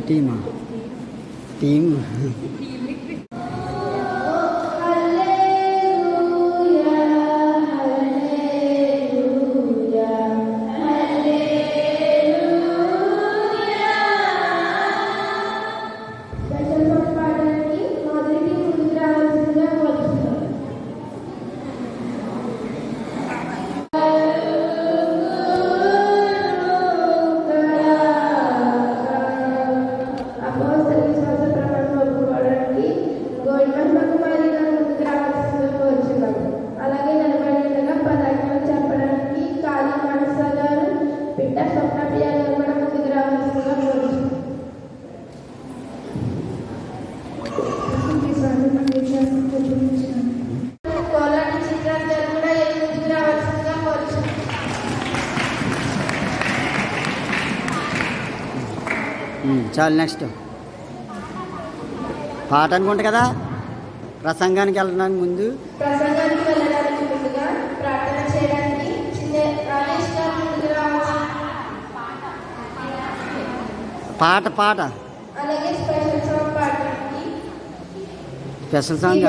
టీమా team చాలు. Next పాట అనుకుంటా కదా. ప్రసంగానికి వెళ్ళడానికి ముందు పాట పాట స్పెషల్ సాంగ్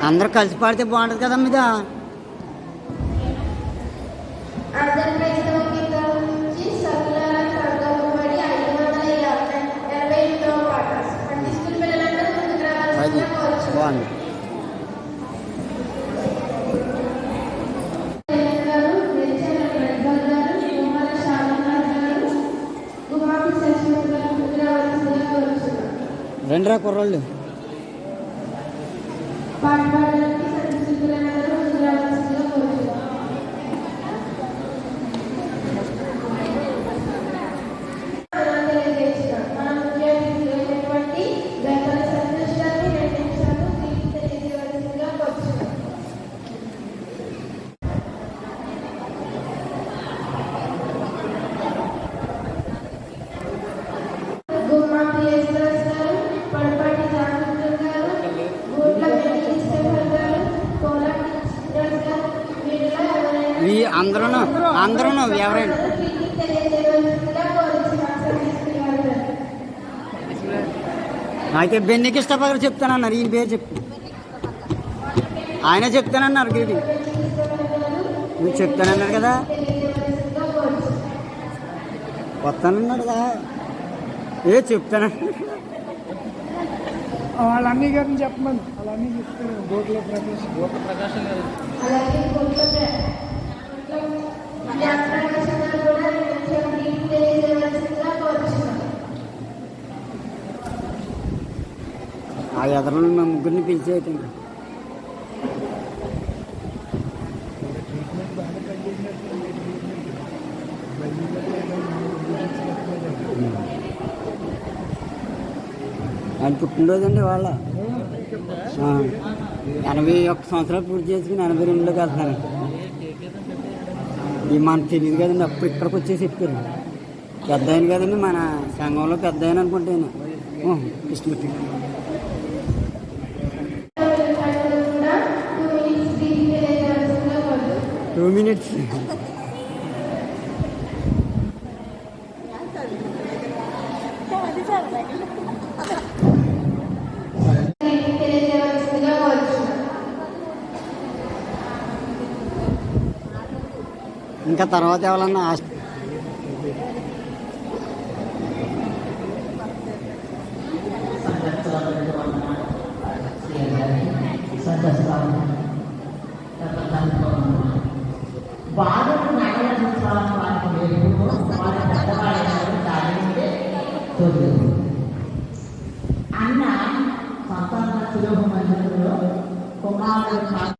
అందరూ కలిసి పాడితే బాగుంటుంది కదా మీద. బాగుంది. రెండ్రా కుర్రోళ్ళు అందరూ ఎవరైనా అయితే బెన్నికి ఇష్టపడి చెప్తానన్నారు. ఈయన పేరు చెప్పు. ఆయన చెప్తానన్నారు. గిరి నువ్వు చెప్తానన్నారు కదా. వస్తానన్నాడు కదా. చెప్తానన్నారు. వాళ్ళన్నీ గారిని చెప్పమని వాళ్ళన్నీ చెప్తాను. బోట్ల ప్రకాశం ఆ ఎదరలో మా ముగ్గురిని పిలిచేయటం. ఆయన పుట్టినరోజు అండి వాళ్ళ 81 సంవత్సరాలు పూర్తి చేసుకుని 82లోకి వెళ్తున్నారు. ఇది మనకు తెలియదు కదండి. అప్పుడు ఇక్కడికి వచ్చేసి చెప్పారు. పెద్ద ఆయన కదండి, మన సంఘంలో పెద్ద ఆయన అనుకుంటే కృష్ణమూర్తి. టూ మినిట్స్ ఇంకా తర్వాత ఎవరన్నా అన్న సంతాన సులభ మందిరంలో కుమారుడు